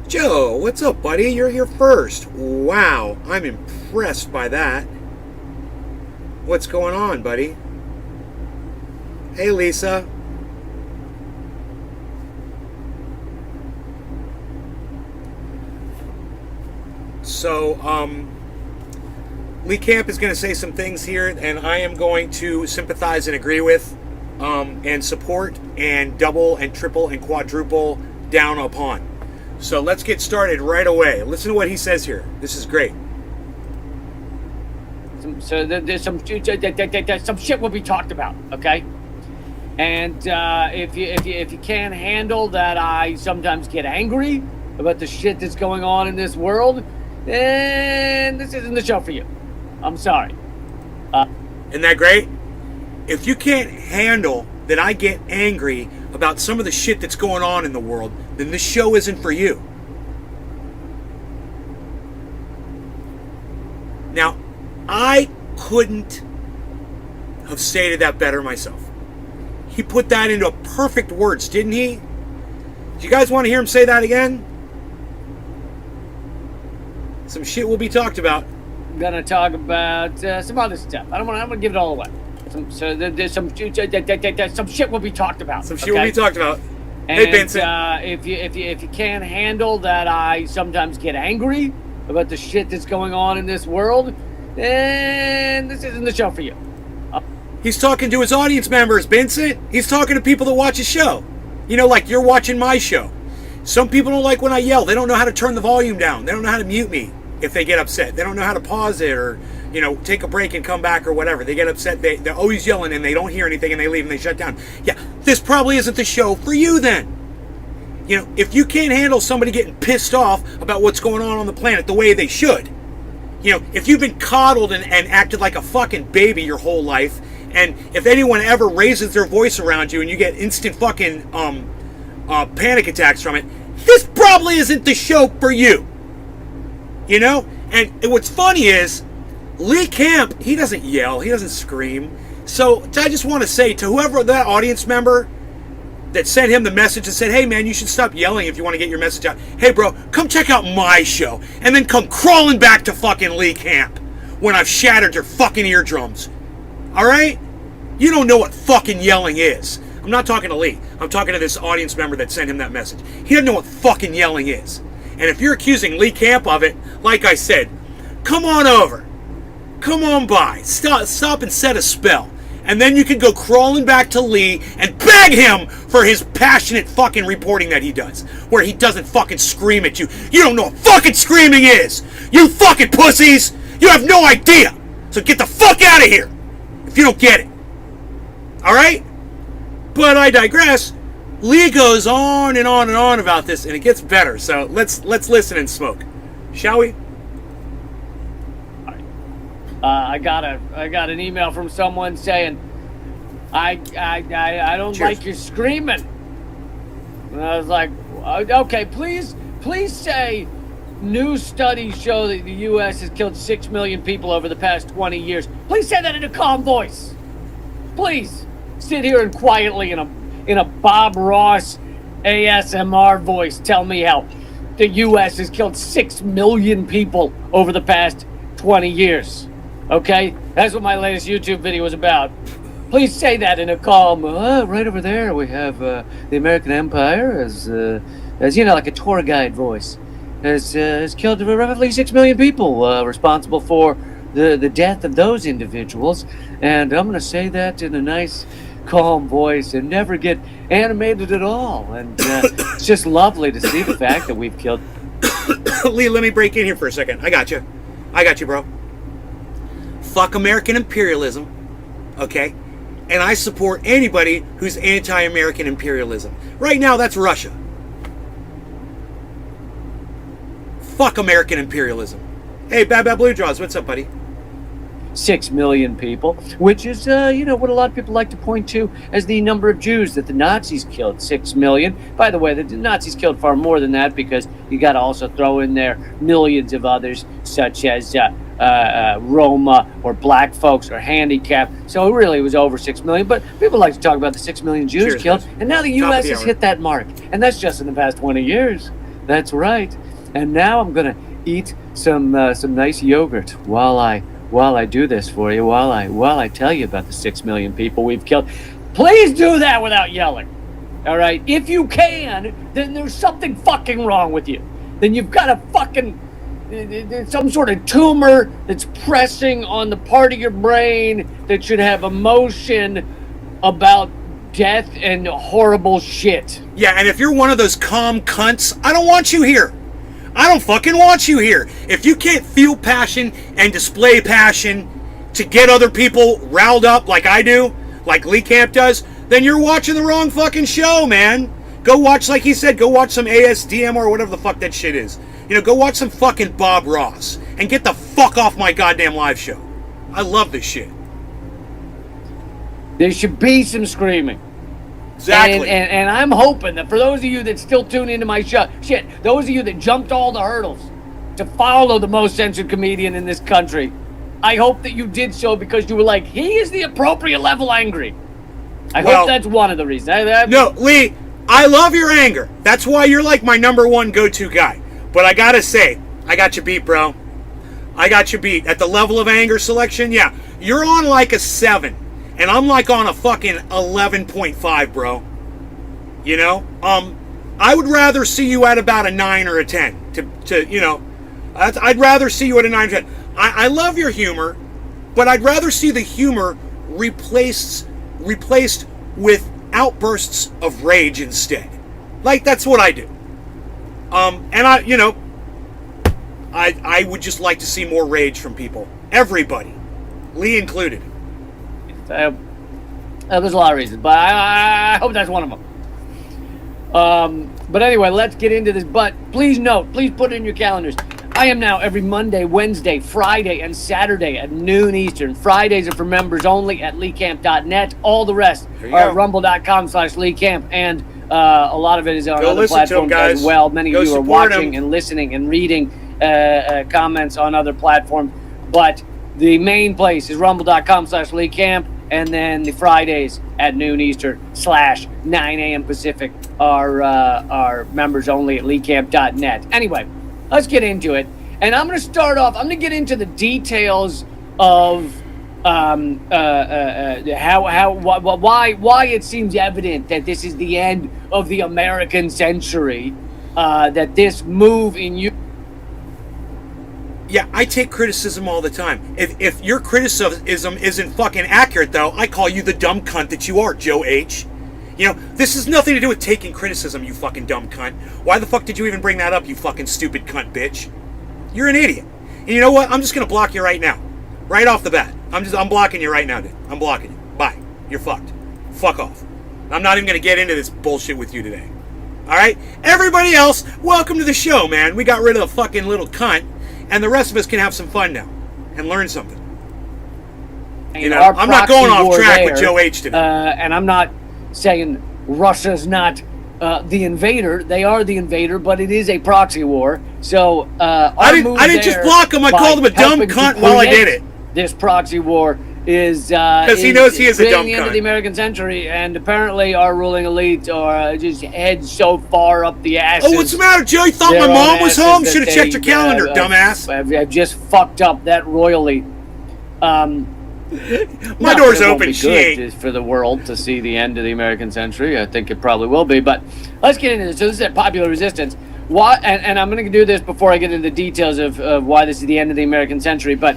Joe, what's up, buddy? You're here first. Wow, I'm impressed by that. What's going on, buddy? Hey, Lisa. So, Lee Camp is going to say some things here, and I am going to sympathize and agree with, and support, and double, and triple, and quadruple down upon. So let's get started right away. Listen to what he says here. This is great. There's some shit will be talked about, okay? And if you can't handle that, I sometimes get angry about the shit that's going on in this world, then this isn't the show for you. I'm sorry. Isn't that great? If you can't handle that I get angry about some of the shit that's going on in the world, then this show isn't for you. Now, I couldn't have stated that better myself. He put that into perfect words, didn't he? Do you guys want to hear him say that again? Some shit will be talked about. I'm gonna talk about some other stuff. I'm gonna give it all away. There's some shit will be talked about. Some shit will be talked about. And, hey, Vincent. If you can't handle that, I sometimes get angry about the shit that's going on in this world, then this isn't the show for you. He's talking to his audience members, Vincent. He's talking to people that watch his show. You know, like you're watching my show. Some people don't like when I yell. They don't know how to turn the volume down. They don't know how to mute me if they get upset. They don't know how to pause it or, you know, take a break and come back or whatever. They get upset. They're always yelling and they don't hear anything and they leave and they shut down. Yeah, this probably isn't the show for you then. You know, if you can't handle somebody getting pissed off about what's going on the planet the way they should, you know, if you've been coddled and acted like a fucking baby your whole life, and if anyone ever raises their voice around you and you get instant fucking panic attacks from it, this probably isn't the show for you. You know? And what's funny is, Lee Camp, he doesn't yell, he doesn't scream. So I just want to say to whoever that audience member that sent him the message and said, hey man, you should stop yelling if you want to get your message out. Hey bro, come check out my show. And then come crawling back to fucking Lee Camp when I've shattered your fucking eardrums. Alright? You don't know what fucking yelling is. I'm not talking to Lee. I'm talking to this audience member that sent him that message. He doesn't know what fucking yelling is. And if you're accusing Lee Camp of it, like I said, come on over. Come on by. Stop and set a spell. And then you can go crawling back to Lee and beg him for his passionate fucking reporting that he does. Where he doesn't fucking scream at you. You don't know what fucking screaming is. You fucking pussies. You have no idea. So get the fuck out of here if you don't get it. Alright? But I digress. Lee goes on and on and on about this, and it gets better. So let's listen and smoke, shall we? I got an email from someone saying, I don't Cheers. like your screaming. And I was like, okay, please say new studies show that the U.S. has killed 6 million people over the past 20 years. Please say that in a calm voice. Please sit here and quietly in a Bob Ross ASMR voice tell me how the U.S. has killed 6 million people over the past 20 years. Okay? That's what my latest YouTube video was about. Please say that in a calm, right over there we have the American Empire as you know, like a tour guide voice. Has killed roughly 6 million people, responsible for the death of those individuals. And I'm going to say that in a nice, calm voice and never get animated at all. And it's just lovely to see the fact that we've killed... Lee, let me break in here for a second. I got you, bro. Fuck American imperialism, okay? And I support anybody who's anti-American imperialism. Right now, that's Russia. Fuck American imperialism. Hey, Bad Blue Jaws, what's up, buddy? 6 million people, which is, what a lot of people like to point to as the number of Jews that the Nazis killed, 6 million. By the way, the Nazis killed far more than that because you got to also throw in there millions of others, such as Roma or black folks or handicapped. So really it was over 6 million, but people like to talk about the 6 million Jews killed. And now the U.S. has hit that mark. And that's just in the past 20 years. That's right. And now I'm gonna eat some nice yogurt while I do this for you. While I tell you about the 6 million people we've killed. Please do that without yelling. All right. If you can, then there's something fucking wrong with you. Then you've got a fucking some sort of tumor that's pressing on the part of your brain that should have emotion about death and horrible shit. Yeah, and if you're one of those calm cunts, I don't want you here. I don't fucking want you here. If you can't feel passion and display passion to get other people riled up like I do, like Lee Camp does, then you're watching the wrong fucking show, man. Go watch, like he said, go watch some ASDM or whatever the fuck that shit is. You know, go watch some fucking Bob Ross and get the fuck off my goddamn live show. I love this shit. There should be some screaming. Exactly. And I'm hoping that for those of you that still tune into my show, those of you that jumped all the hurdles to follow the most censored comedian in this country, I hope that you did so because you were like, he is the appropriate level angry. I hope that's one of the reasons. No, Lee, I love your anger. That's why you're like my number one go-to guy. But I gotta say, I got you beat, bro. I got you beat. At the level of anger selection, yeah. You're on like a 7. And I'm like on a fucking 11.5, bro. You know? I would rather see you at about a 9 or a 10. To you know, I'd rather see you at a 9 or 10. I love your humor, but I'd rather see the humor replaced with outbursts of rage instead. Like, that's what I do. And I would just like to see more rage from people. Everybody. Lee included. There's a lot of reasons, but I hope that's one of them. But anyway, let's get into this. But please note, please put it in your calendars. I am now every Monday, Wednesday, Friday, and Saturday at noon Eastern. Fridays are for members only at leecamp.net. All the rest are at rumble.com/leecamp. And a lot of it is on other platforms as well. Many of you are watching and listening and reading comments on other platforms. But the main place is rumble.com/leecamp. And then the Fridays at noon Eastern /9 a.m. Pacific are members only at leecamp.net. Anyway, let's get into it. And I'm going to start off, I'm going to get into the details of why it seems evident that this is the end of the American century, that this move in Ukraine. Yeah, I take criticism all the time. If your criticism isn't fucking accurate, though, I call you the dumb cunt that you are, Joe H. You know, this has nothing to do with taking criticism, you fucking dumb cunt. Why the fuck did you even bring that up, you fucking stupid cunt bitch? You're an idiot. And you know what? I'm just gonna block you right now. Right off the bat. I'm blocking you right now, dude. I'm blocking you. Bye. You're fucked. Fuck off. I'm not even gonna get into this bullshit with you today. Alright? Everybody else, welcome to the show, man. We got rid of the fucking little cunt. And the rest of us can have some fun now and learn something. You know, I'm not going off track with Joe H today. And I'm not saying Russia's not the invader. They are the invader, but it is a proxy war. So I didn't just block him. I called him a dumb cunt while I did it. This proxy war is because he knows he is a dumb the end cunt. of the American century, and apparently our ruling elite are just head so far up the ass. Oh, what's the matter, Joe? You thought my mom was home? Should have checked your calendar, dumbass. I've just fucked up that royally. My door's open. She ain't. For the world to see the end of the American century. I think it probably will be. But let's get into this. So this is at Popular Resistance. Why? And I'm going to do this before I get into the details of why this is the end of the American century. But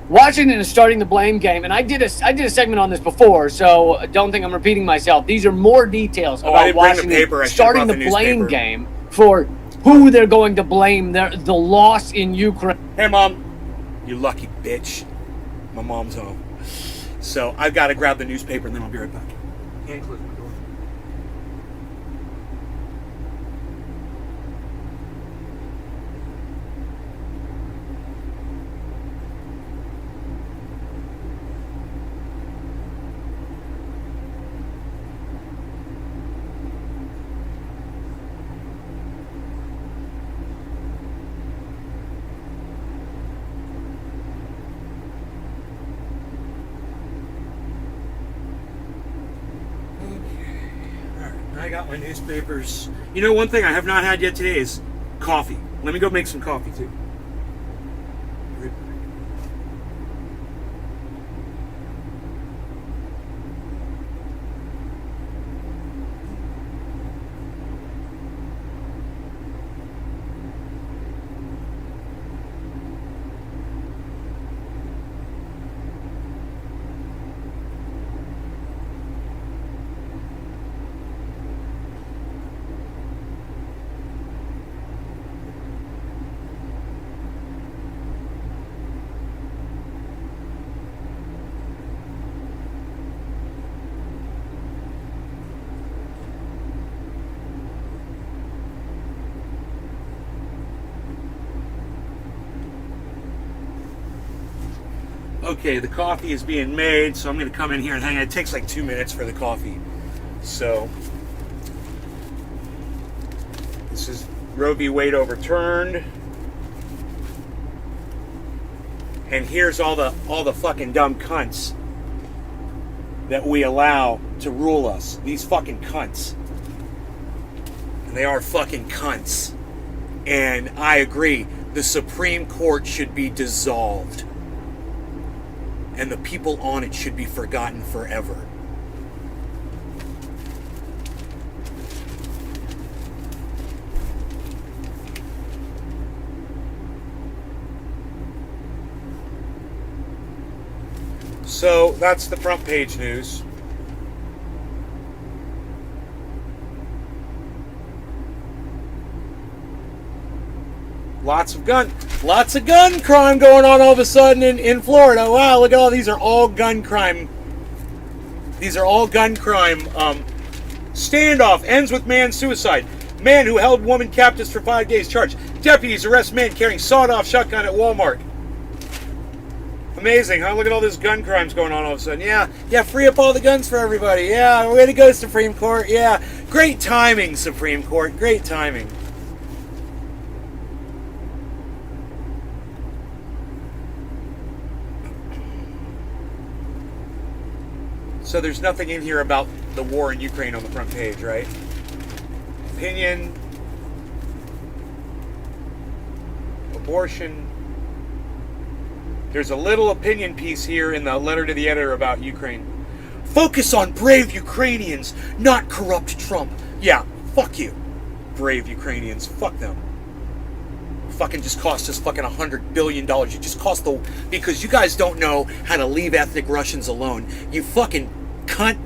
Washington is starting the blame game, and I did a segment on this before, so don't think I'm repeating myself. These are more details about Washington starting the blame game for who they're going to blame the loss in Ukraine. Hey, Mom, you lucky bitch. My mom's home. So I've got to grab the newspaper, and then I'll be right back. And close my door. I got my newspapers. You know, one thing I have not had yet today is coffee. Let me go make some coffee too. Okay, the coffee is being made, so I'm going to come in here and hang out. It takes like 2 minutes for the coffee. So, this is Roe v. Wade overturned. And here's all the fucking dumb cunts that we allow to rule us. These fucking cunts. And they are fucking cunts. And I agree, the Supreme Court should be dissolved. And the people on it should be forgotten forever. So that's the front page news. Lots of gun crime going on all of a sudden in Florida. Wow, look at all these are all gun crime. These are all gun crime. Standoff ends with man suicide. Man who held woman captives for 5 days charged. Deputies arrest man carrying sawed-off shotgun at Walmart. Amazing, huh? Look at all this gun crimes going on all of a sudden. Yeah, free up all the guns for everybody. Yeah, way to go, Supreme Court. Yeah, great timing, Supreme Court. Great timing. So there's nothing in here about the war in Ukraine on the front page, right? Opinion, abortion. There's a little opinion piece here in the letter to the editor about Ukraine. Focus on brave Ukrainians, not corrupt Trump. Yeah, fuck you, brave Ukrainians. Fuck them. Fucking just cost us fucking $100 billion. You just cost because you guys don't know how to leave ethnic Russians alone. You fucking cunt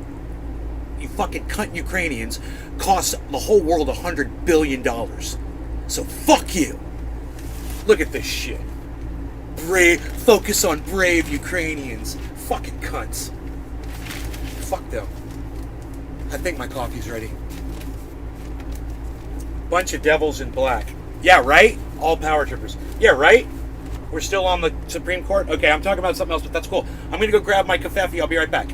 Ukrainians cost the whole world $100 billion. So fuck you. Look at this shit. Focus on brave Ukrainians. Fucking cunts. Fuck them. I think my coffee's ready. Bunch of devils in black. Yeah, right? All power trippers. Yeah, right? We're still on the Supreme Court? Okay, I'm talking about something else, but that's cool. I'm going to go grab my covfefe. I'll be right back.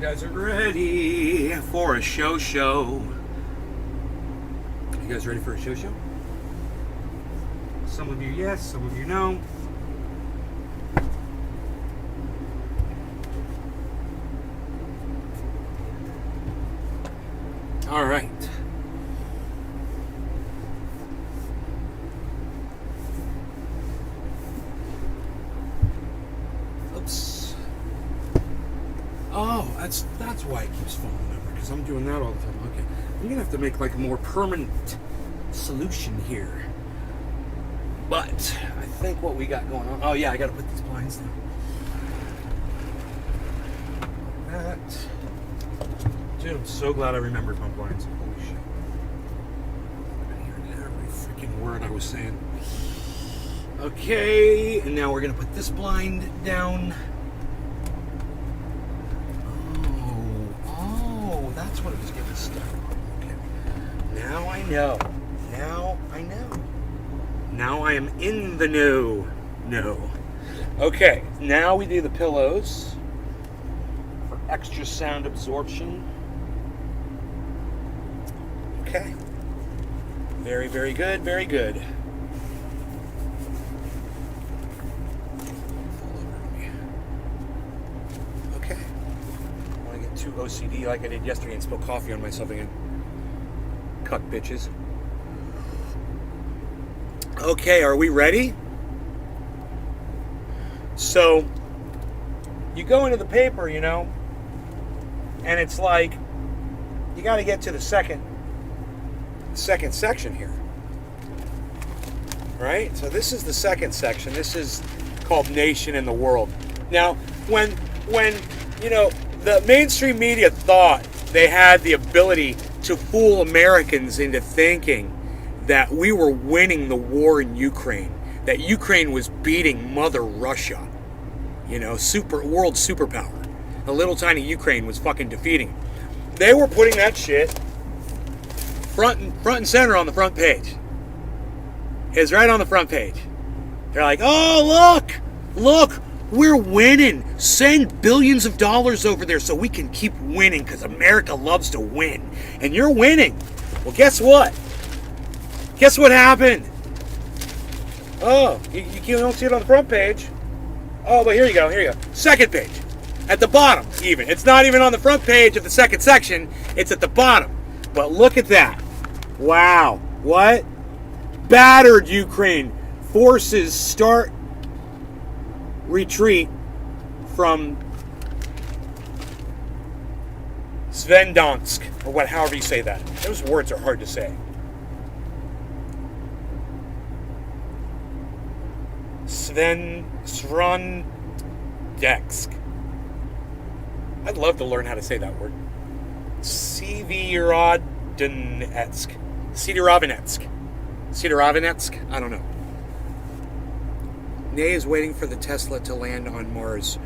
guys are ready for a show. You guys ready for a show? Some of you yes, some of you no. All right. Oops. Oh, that's why it keeps falling over, because I'm doing that all the time. Okay. I'm gonna have to make like a more permanent solution here. But I think what we got going on. Oh yeah, I gotta put these blinds down. That. Dude, I'm so glad I remembered my blinds. Holy shit. I've been hearing every freaking word I was saying. Okay, and now we're gonna put this blind down. Oh, that's what it was getting stuck on. Okay. Now I know. Now I am in the know. No. Okay, now we do the pillows for extra sound absorption. Okay. Very, very good, very good. Okay. I want to get too OCD like I did yesterday and spill coffee on myself again. Cuck bitches. Okay, are we ready? So, you go into the paper, you know, and it's like, you got to get to the second section here. Right? So this is the second section. This is called Nation and the World. Now, when you know, the mainstream media thought they had the ability to fool Americans into thinking that we were winning the war in Ukraine, that Ukraine was beating Mother Russia, you know, world superpower. The little tiny Ukraine was fucking defeating them. They were putting that shit front and center on the front page. It's right on the front page. They're like, oh, look, we're winning. Send billions of dollars over there so we can keep winning, because America loves to win. And you're winning. Well, guess what? Guess what happened? Oh, you don't see it on the front page. Oh, but here you go. Second page. At the bottom, even. It's not even on the front page of the second section. It's at the bottom. But look at that. Wow. What? Battered Ukraine. Forces start retreat from Svendonsk, or however you say that. Those words are hard to say. Svrondetsk. I'd love to learn how to say that word. Sidorovnetsk. I don't know. Nay is waiting for the Tesla to land on Mars.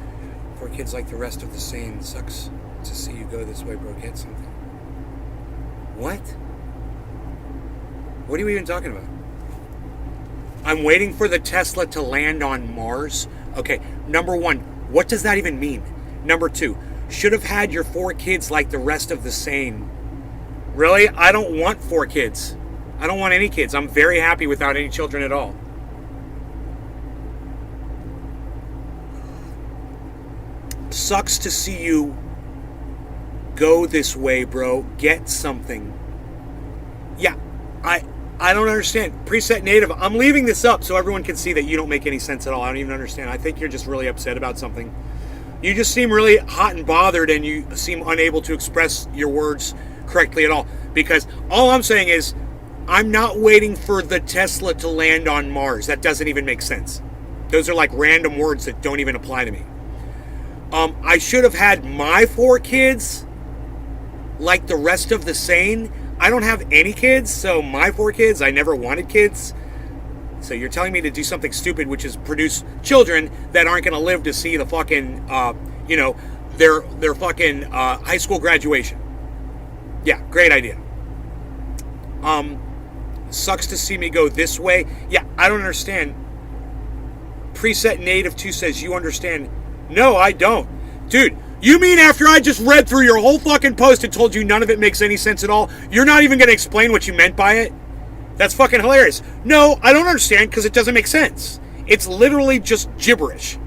For kids like the rest of the sane. Sucks to see you go this way, bro. Get something. What? What are you even talking about? I'm waiting for the Tesla to land on Mars. Okay, number one, what does that even mean? Number two, should have had your 4 kids like the rest of the sane. Really? I don't want 4 kids. I don't want any kids. I'm very happy without any children at all. Sucks to see you go this way, bro. Get something. Yeah, I don't understand. Preset native. I'm leaving this up so everyone can see that you don't make any sense at all. I don't even understand. I think you're just really upset about something. You just seem really hot and bothered, and you seem unable to express your words correctly at all. Because all I'm saying is, I'm not waiting for the Tesla to land on Mars. That doesn't even make sense. Those are like random words that don't even apply to me. I should have had my 4 kids like the rest of the sane. I don't have any kids, so my 4 kids, I never wanted kids. So you're telling me to do something stupid, which is produce children that aren't going to live to see the fucking, their fucking high school graduation. Yeah, great idea. Sucks to see me go this way. Yeah, I don't understand. Preset Native 2 says you understand. No, I don't. Dude, You mean after I just read through your whole fucking post and told you none of it makes any sense at all, you're not even going to explain what you meant by it? That's fucking hilarious. No, I don't understand because it doesn't make sense. It's literally just gibberish.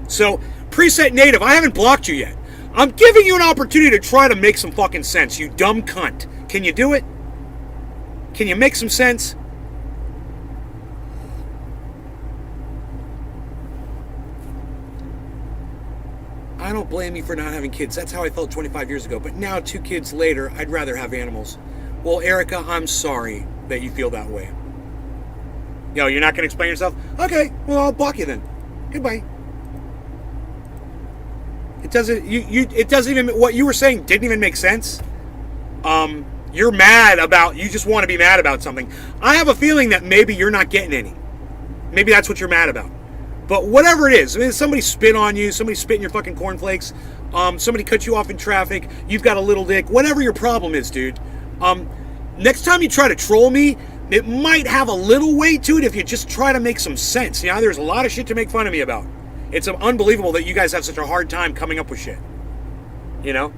So, Preset Native, I haven't blocked you yet. I'm giving you an opportunity to try to make some fucking sense, you dumb cunt. Can you do it? Can you make some sense? I don't blame you for not having kids. That's how I felt 25 years ago. But now, 2 kids later, I'd rather have animals. Well, Erica, I'm sorry that you feel that way. Yo, you're not going to explain yourself? Okay, well, I'll block you then. Goodbye. It doesn't. It doesn't even. What you were saying didn't even make sense. You're mad about. You just want to be mad about something. I have a feeling that maybe you're not getting any. Maybe that's what you're mad about. But whatever it is, I mean, somebody spit on you, somebody spit in your fucking cornflakes, somebody cut you off in traffic, you've got a little dick, whatever your problem is, dude. Next time you try to troll me, it might have a little weight to it if you just try to make some sense. You know, there's a lot of shit to make fun of me about. It's unbelievable that you guys have such a hard time coming up with shit. You know?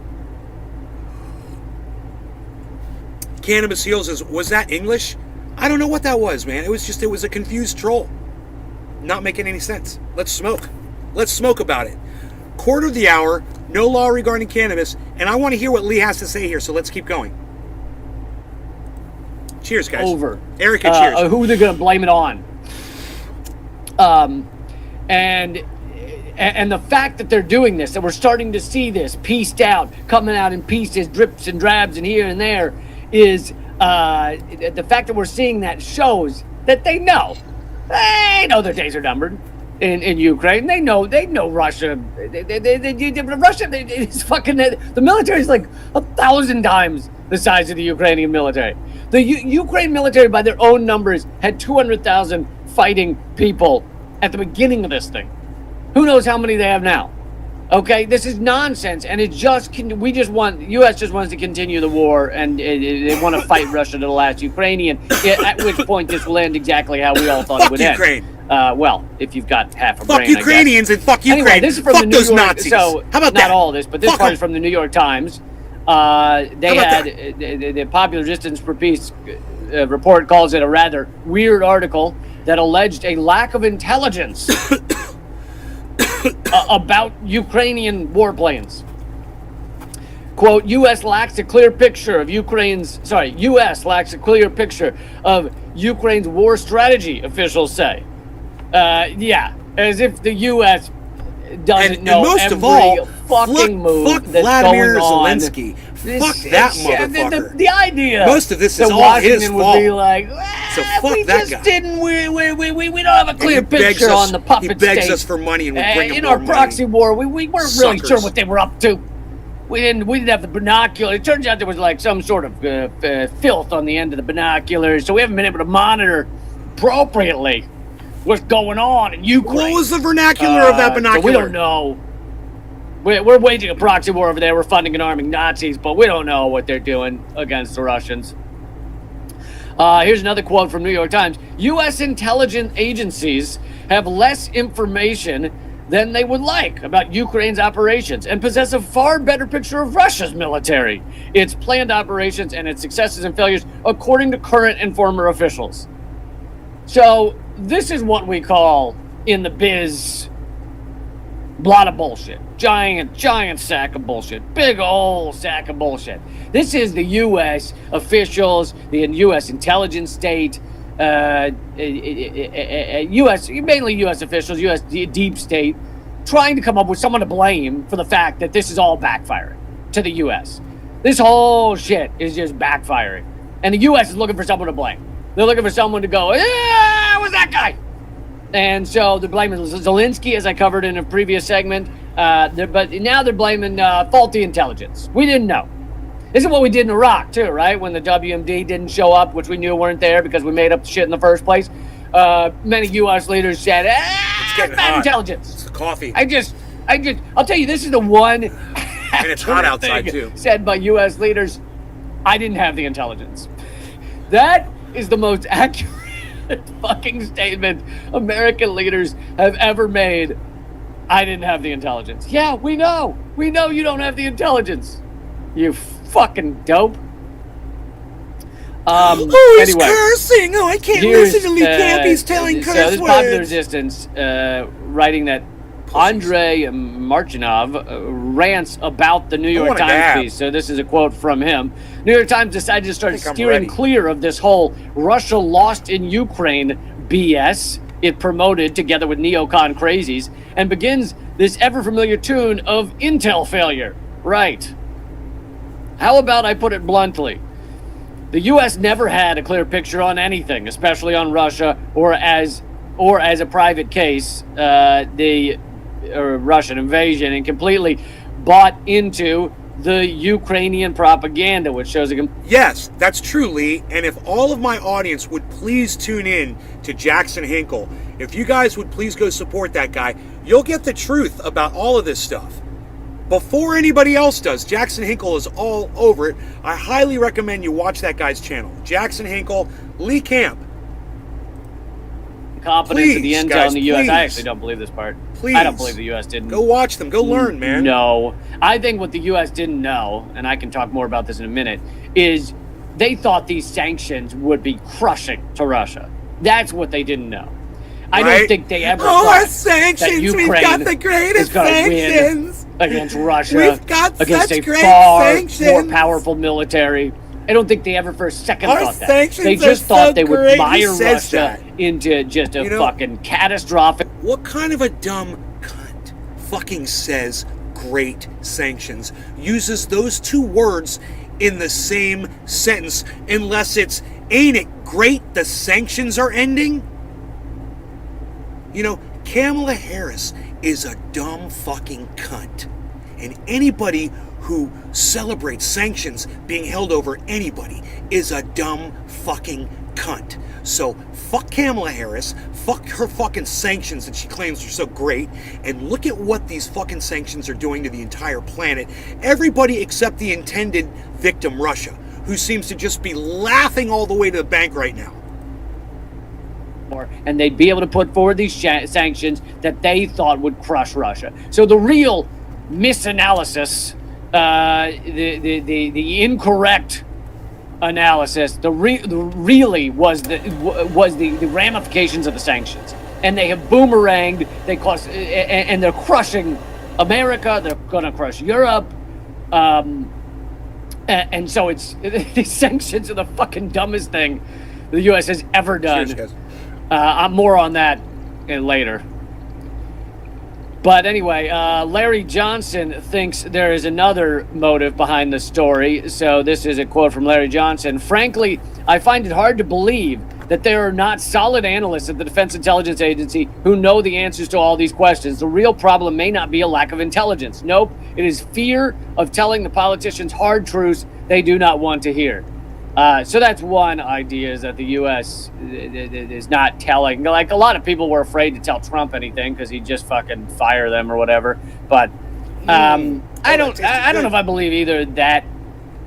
Cannabis Heals says, was that English? I don't know what that was, man. It was a confused troll. Not making any sense. Let's smoke. Let's smoke about it. Quarter of the hour, no law regarding cannabis, and I want to hear what Lee has to say here, so let's keep going. Cheers, guys. Over. Erica, cheers. Who they're going to blame it on. And the fact that they're doing this, that we're starting to see this pieced out, coming out in pieces, drips and drabs and here and there, is the fact that we're seeing that shows that they know. They know their days are numbered in Ukraine. They know Russia. Russia is fucking. The military is like 1,000 times the size of the Ukrainian military. The Ukraine military, by their own numbers, had 200,000 fighting people at the beginning of this thing. Who knows how many they have now? Okay, this is nonsense, and it just U.S. just wants to continue the war, and they want to fight Russia to the last Ukrainian. At which point, this will end exactly how we all thought it would Ukraine. end. Well, if you've got half a fuck brain, Ukrainians I guess. and fuck Ukraine. Anyway, this is from fuck the New those York. Nazis. So how about not that? all of this, but this fuck part them. is from the New York Times. They had the Popular Distance for Peace report calls it a rather weird article that alleged a lack of intelligence about Ukrainian warplanes. Quote, U.S. lacks a clear picture of Ukraine's war strategy, officials say. Yeah, as if the U.S. doesn't know most every of all, fucking move fuck that's Vladimir going on. Zelensky. Fuck that motherfucker. The idea. Most of this is that all Washington his would fault. be like, So fuck we that just guy. didn't. We don't have a clear And he begs picture us- on the puppet He begs state. us for money, and we bring him In more our proxy money. war, we weren't really Suckers. sure what they were up to. We didn't have the binocular. It turns out there was like some sort of filth on the end of the binoculars, so we haven't been able to monitor appropriately what's going on in Ukraine. What was the vernacular of that binocular? So we don't know. We're waging a proxy war over there. We're funding and arming Nazis, but we don't know what they're doing against the Russians. Here's another quote from New York Times. U.S. intelligence agencies have less information than they would like about Ukraine's operations and possess a far better picture of Russia's military, its planned operations, and its successes and failures, according to current and former officials. So this is what we call in the biz lot of bullshit. Giant sack of bullshit. Big old sack of bullshit. This is the U.S. officials, the U.S. intelligence state, U.S. mainly U.S. officials, U.S. deep state, trying to come up with someone to blame for the fact that this is all backfiring to the U.S. This whole shit is just backfiring, and the U.S. is looking for someone to blame. They're looking for someone to go, yeah, it was that guy. And so they're blaming Zelensky, as I covered in a previous segment. But now they're blaming faulty intelligence. We didn't know. This is what we did in Iraq, too, right? When the WMD didn't show up, which we knew weren't there because we made up the shit in the first place. Many U.S. leaders said, it's bad hot. intelligence. It's the coffee. I'll tell you, this is the one And it's hot outside, too. said by U.S. leaders, I didn't have the intelligence. That is the most accurate fucking statement American leaders have ever made I didn't have the intelligence. Yeah, we know. We know you don't have the intelligence. You fucking dope. Oh, he's anyway, cursing. Oh, I can't listen to Lee Camp. He's telling curse so this Popular words. Resistance writing that Andrei Marchanov rants about the New York want a Times dab. piece. So this is a quote from him. New York Times decided to start think I'm steering ready. clear of this whole Russia lost in Ukraine BS it promoted together with neocon crazies and begins this ever-familiar tune of intel failure. Right. How about I put it bluntly? The U.S. never had a clear picture on anything, especially on Russia or as a private case, the Russian invasion, and completely bought into the Ukrainian propaganda, which shows a Yes, that's true, Lee. And if all of my audience would please tune in to Jackson Hinkle, if you guys would please go support that guy, you'll get the truth about all of this stuff. Before anybody else does, Jackson Hinkle is all over it. I highly recommend you watch that guy's channel. Jackson Hinkle, Lee Camp. competence of the Please, intel guys, in the U.S. please. I actually don't believe this part. Please. I don't believe the U.S. didn't. Go watch them. Go learn, man. No. I think what the U.S. didn't know, and I can talk more about this in a minute, is they thought these sanctions would be crushing to Russia. That's what they didn't know. I don't Right? think they ever Oh, thought our sanctions! that Ukraine We've got the is greatest gonna sanctions! win against Russia, We've got against such a great far sanctions. more powerful military. I don't think they ever for a second Our thought that. sanctions They just are thought so they would great. Who mire says Russia that? into just a You know- fucking catastrophic. What kind of a dumb cunt fucking says great sanctions, uses those two words in the same sentence, unless it's, ain't it great the sanctions are ending? You know, Kamala Harris is a dumb fucking cunt. And anybody who celebrates sanctions being held over anybody is a dumb fucking cunt. So fuck Kamala Harris, fuck her fucking sanctions that she claims are so great, and look at what these fucking sanctions are doing to the entire planet. Everybody except the intended victim, Russia, who seems to just be laughing all the way to the bank right now. And they'd be able to put forward these sanctions that they thought would crush Russia. So the real misanalysis, the incorrect analysis, really was the ramifications of the sanctions, and they have boomeranged. They cost, and they're crushing America. They're going to crush Europe. And so it's these sanctions are the fucking dumbest thing the U.S. has ever done. Cheers, guys. I'm more on that later. But anyway, Larry Johnson thinks there is another motive behind the story. So this is a quote from Larry Johnson. Frankly, I find it hard to believe that there are not solid analysts at the Defense Intelligence Agency who know the answers to all these questions. The real problem may not be a lack of intelligence. Nope, it is fear of telling the politicians hard truths they do not want to hear. So that's one idea, is that the U.S. is not telling. Like, a lot of people were afraid to tell Trump anything because he'd just fucking fire them or whatever. But I don't know if I believe either that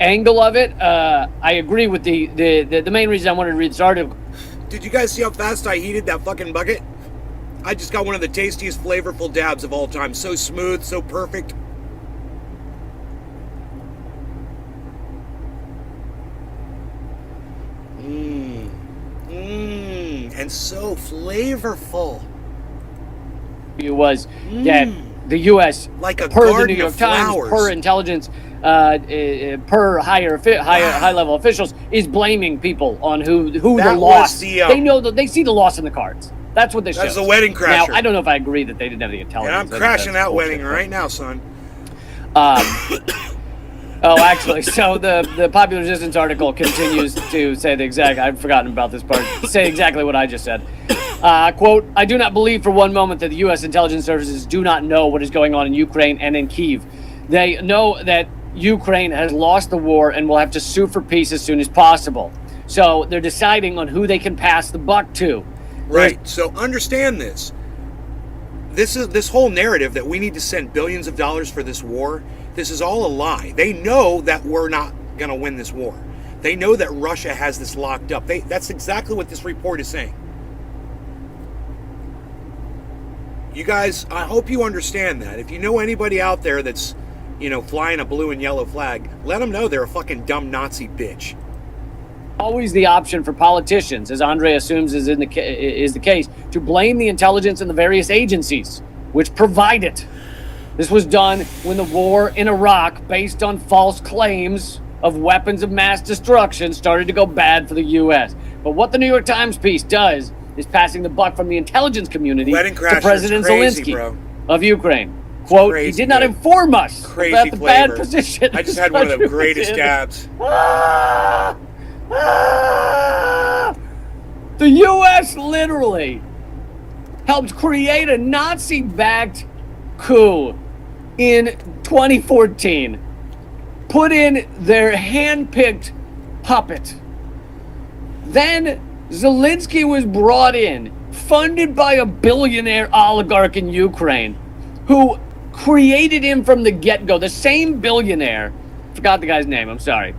angle of it. I agree with the main reason I wanted to read this article. Did you guys see how fast I heated that fucking bucket? I just got one of the tastiest, flavorful dabs of all time. So smooth, so perfect. And so flavorful. It was that the U.S. Like a per the garden New York of Times, flowers. per intelligence, per high level officials, is blaming people on who That the was loss. the, They know that they see the loss in the cards. That's what they show. That's the wedding crasher. Now, I don't know if I agree that they didn't have the intelligence. And I'm I think crashing that's that bullshit, wedding but- right now, son. Oh, actually, so the Popular Resistance article continues to say the exact, I've forgotten about this part, say exactly what I just said. Quote, I do not believe for one moment that the U.S. intelligence services do not know what is going on in Ukraine and in Kyiv. They know that Ukraine has lost the war and will have to sue for peace as soon as possible. So they're deciding on who they can pass the buck to. Right. So understand this. This whole narrative that we need to send billions of dollars for this war, this is all a lie. They know that we're not going to win this war. They know that Russia has this locked up. That's exactly what this report is saying. You guys, I hope you understand that. If you know anybody out there that's, flying a blue and yellow flag, let them know they're a fucking dumb Nazi bitch. Always the option for politicians, as Andre assumes is the case, to blame the intelligence and the various agencies which provide it. This was done when the war in Iraq, based on false claims of weapons of mass destruction, started to go bad for the U.S. But what the New York Times piece does is passing the buck from the intelligence community to President Zelensky of Ukraine. Quote, he did not inform us about the bad position. I just had one of the greatest dabs. The U.S. literally helped create a Nazi-backed coup in 2014. Put in their hand-picked puppet. Then Zelensky was brought in, funded by a billionaire oligarch in Ukraine, who created him from the get-go. The same billionaire, forgot the guy's name, I'm sorry.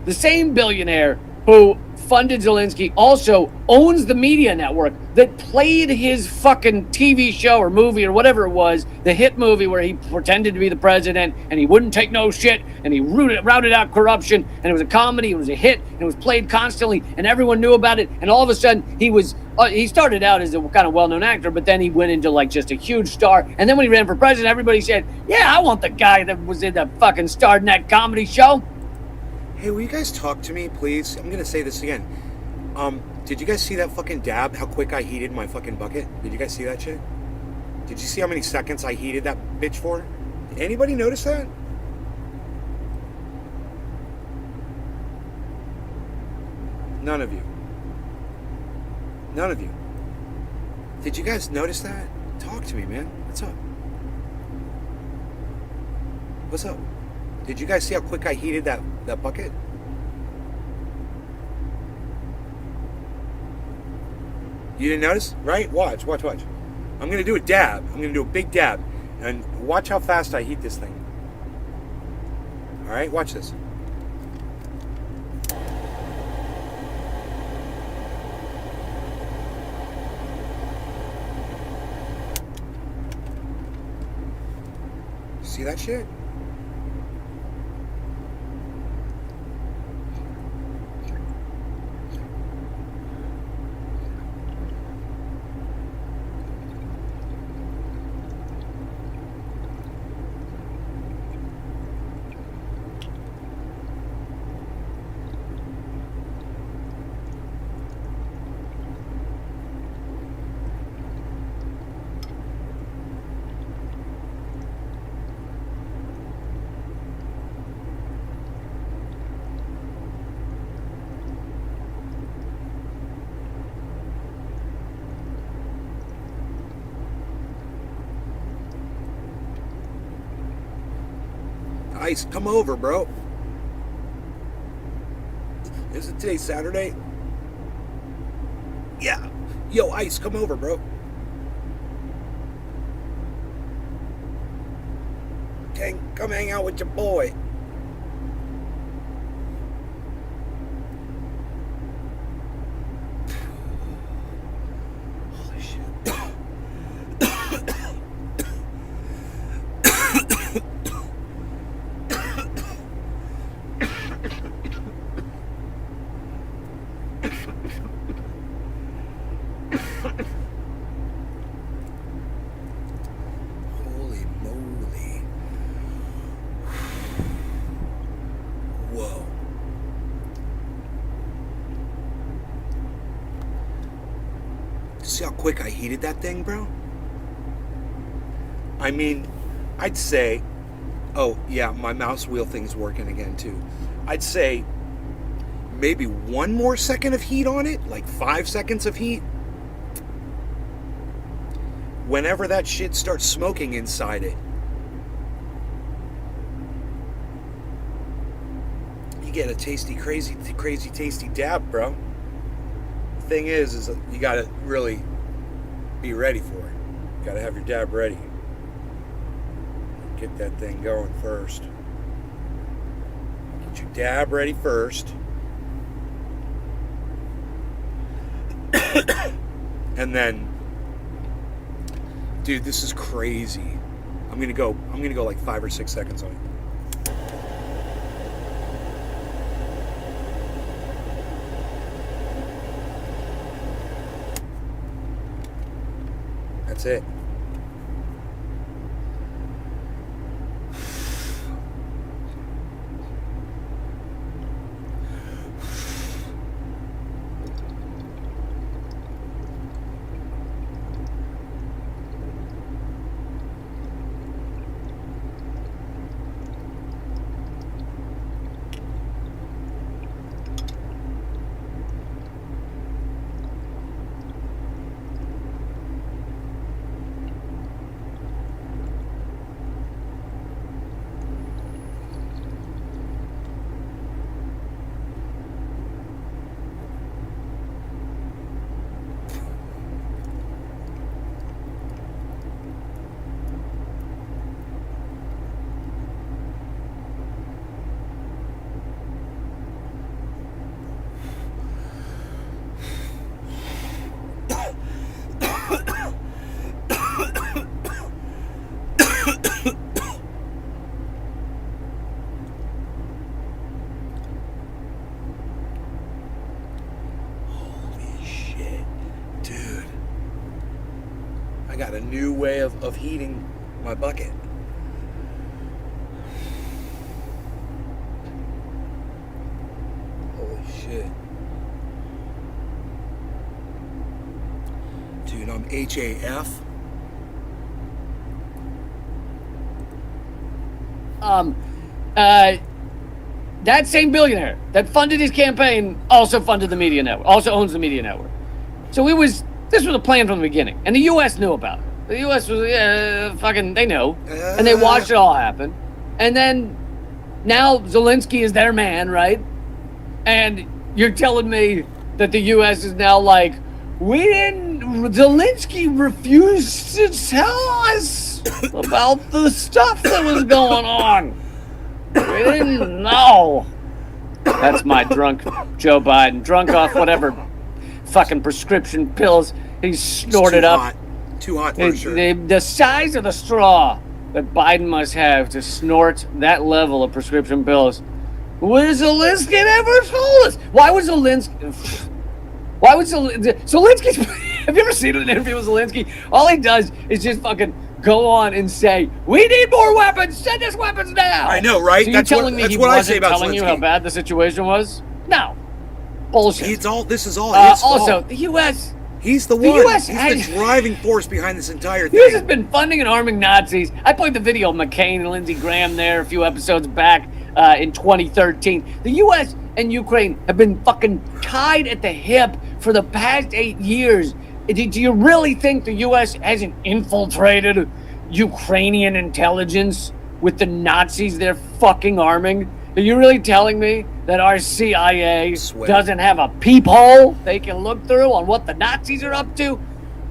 The same billionaire who funded Zelensky also owns the media network that played his fucking TV show or movie or whatever it was, the hit movie where he pretended to be the president and he wouldn't take no shit and he routed out corruption, and it was a comedy, it was a hit, and it was played constantly and everyone knew about it, and all of a sudden he started out as a kind of well-known actor, but then he went into like just a huge star, and then when he ran for president, everybody said, yeah, I want the guy that was in the fucking starred in that comedy show. Hey, will you guys talk to me, please? I'm gonna say this again. Did you guys see that fucking dab? How quick I heated my fucking bucket? Did you guys see that shit? Did you see how many seconds I heated that bitch for? Did anybody notice that? None of you. None of you. Did you guys notice that? Talk to me, man. What's up? What's up? Did you guys see how quick I heated that bucket? You didn't notice? Right? Watch. I'm going to do a dab. I'm going to do a big dab. And watch how fast I heat this thing. Alright? Watch this. See that shit? Ice, come over, bro. Isn't today Saturday? Yeah. Yo, Ice, come over, bro. Okay, come hang out with your boy. Holy shit. Holy moly. Whoa. See how quick I heated that thing, bro? I mean, I'd say, oh yeah, my mouse wheel thing's working again too. I'd say maybe one more second of heat on it, like 5 seconds of heat. Whenever that shit starts smoking inside it, you get a tasty, crazy tasty dab, bro. The thing is you gotta really be ready for it. You gotta have your dab ready. Get that thing going first. Get your dab ready first. And then Dude, this is crazy. I'm gonna go like 5 or 6 seconds on it. That's it. I got a new way of heating my bucket. Holy shit. Dude, I'm HAF. That same billionaire that funded his campaign also funded the media network, also owns the media network. So this was a plan from the beginning, and the U.S. knew about it. The U.S. was they knew, and they watched it all happen. And then now Zelensky is their man, right? And you're telling me that the U.S. is now like, Zelensky refused to tell us about the stuff that was going on. We didn't know. That's my drunk Joe Biden, drunk off whatever fucking prescription pills he snorted up. Too hot for sure. The size of the straw that Biden must have to snort that level of prescription pills. What has Zelensky ever told us? Why would Zelensky? Zelensky's... Have you ever seen an interview with Zelensky? All he does is just fucking go on and say, "We need more weapons. Send us weapons now." I know, right? So you're telling me he wasn't telling you how bad the situation was? No. Bullshit. This is all his fault. Also, the U.S. He's the one. He's the driving force behind this entire thing. The U.S. has been funding and arming Nazis. I played the video of McCain and Lindsey Graham there a few episodes back in 2013. The U.S. and Ukraine have been fucking tied at the hip for the past 8 years. Do you really think the U.S. hasn't infiltrated Ukrainian intelligence with the Nazis they're fucking arming? Are you really telling me that our CIA doesn't have a peephole they can look through on what the Nazis are up to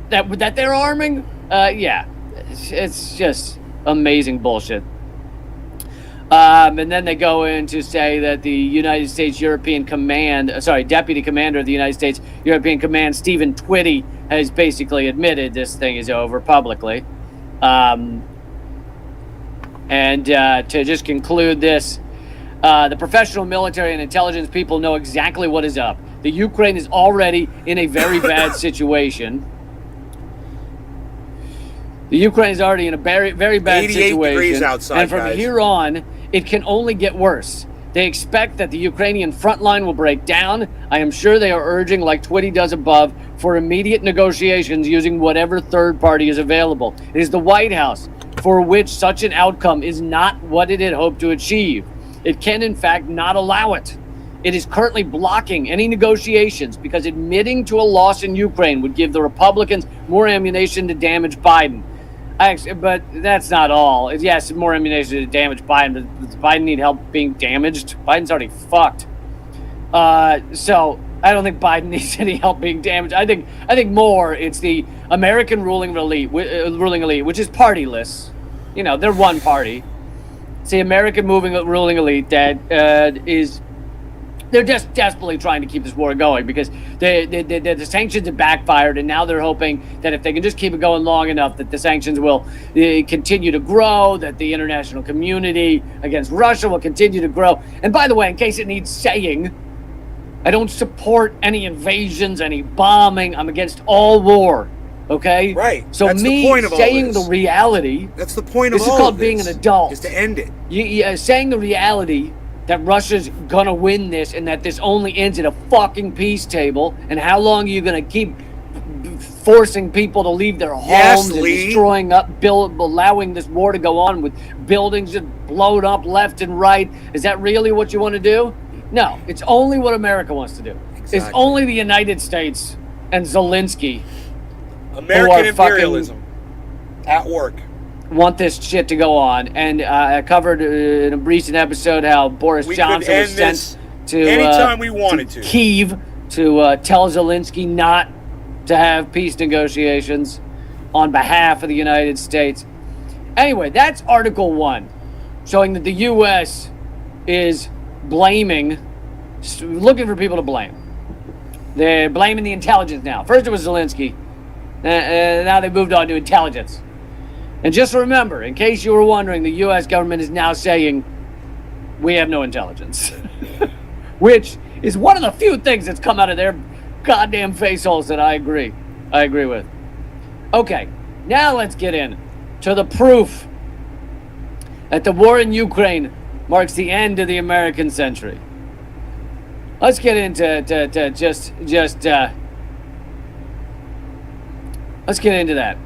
that they're arming? Yeah, it's just amazing bullshit. And then they go in to say that the United States Deputy Commander of the United States European Command, Stephen Twitty, has basically admitted this thing is over publicly. And to just conclude this, the professional military and intelligence people know exactly what is up. The Ukraine is already in a very bad situation. The Ukraine is already in a very, very bad 88 situation. degrees outside, and from here on, it can only get worse. They expect that the Ukrainian front line will break down. I am sure they are urging, like Twitty does above, for immediate negotiations using whatever third party is available. It is the White House for which such an outcome is not what it had hoped to achieve. It can, in fact, not allow it. It is currently blocking any negotiations because admitting to a loss in Ukraine would give the Republicans more ammunition to damage Biden. But that's not all. Yes, more ammunition to damage Biden, but does Biden need help being damaged? Biden's already fucked. So I don't think Biden needs any help being damaged. I think more it's the American ruling elite, which is partyless. You know, they're one party. It's the American ruling elite that is they're just desperately trying to keep this war going because the sanctions have backfired, and now they're hoping that if they can just keep it going long enough, that the sanctions will continue to grow, that the international community against Russia will continue to grow. And by the way, in case it needs saying, I don't support any invasions, any bombing. I'm against all war. Okay? Right. So That's me the point of all saying this. the reality. That's the point of this all is called of being this, an adult. is to end it. Saying the reality that Russia's gonna win this and that this only ends at a fucking peace table, and how long are you gonna keep forcing people to leave their homes and destroying allowing this war to go on with buildings just blown up left and right? Is that really what you want to do? No, it's only what America wants to do. Exactly. It's only the United States and Zelensky American imperialism at work. Want this shit to go on. And I covered in a recent episode how Boris Johnson was sent to anytime we wanted to Kyiv to tell Zelensky not to have peace negotiations on behalf of the United States. Anyway, that's Article 1, showing that the U.S. is looking for people to blame. They're blaming the intelligence now. First it was Zelensky, now they moved on to intelligence. And just remember, in case you were wondering, the U.S. government is now saying, we have no intelligence. Which is one of the few things that's come out of their goddamn faceholes that I agree with. Okay, now let's get in to the proof that the war in Ukraine marks the end of the American century. Let's get into let's get into that.